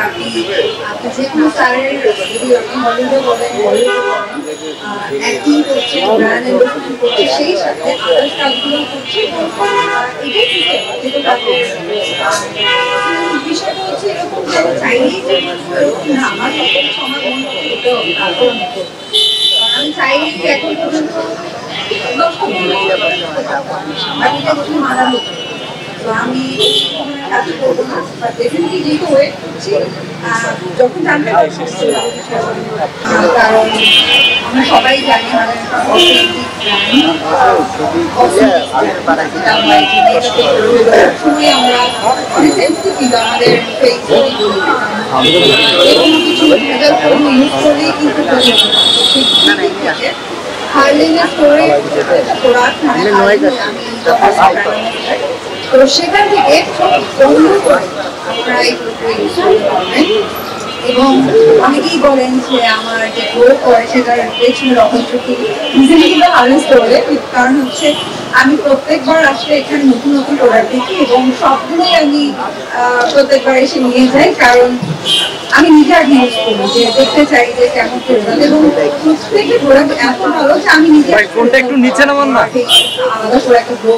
আপনি যে কোনো স্টারের যদি আপনি হলিউডে বলেন বলিউডে বলেন অ্যাক্টিং করছে ব্র্যান্ড এন্ডোর্সমেন্ট করছে সেই সাথে আদার্স কাজগুলো করছে এটাই যেটা তাদের বিষয়টা হচ্ছে এরকম যে চাইলেই যে এরকম না আমার সবার মন করতে হবে তারপর আমি চাইলেই এখন পর্যন্ত 10টা মারা হতো তো আমি কাজ করবো না বাট ডেফিনেটলি যেহেতু ওয়েট করছি যখন জানতে পারছি কারণ আমরা সবাই জানি মানে আমরা অনেক সেন্সিটিভ কিন্তু আমাদের ফেস কিছু ইউজ করলেই কিন্তু হাইলাইনার স্টোরে প্রোডাক্ট তো সেখান থেকে বন্ধ করে প্রায় এবং অনেকেই বলেন যে আমার যে গ্রো করে সেটার পেছনে রহস্য কি রিজেন্টলি কিন্তু হাইলাইনার স্টোরে কারণ হচ্ছে আমি প্রত্যেকবার আসলে এখানে নতুন নতুন প্রোডাক্ট দেখি এবং সবগুলোই আমি প্রত্যেকবার এসে নিয়ে যাই কারণ আমি নিজে আগে ইউজ করি যে দেখতে চাই যে কেমন প্রোডাক্ট এবং প্রত্যেকটা প্রোডাক্ট এত ভালো যে আমি নিজে কোনটা একটু নিচে নামান না আলাদা করে একটা গ্রো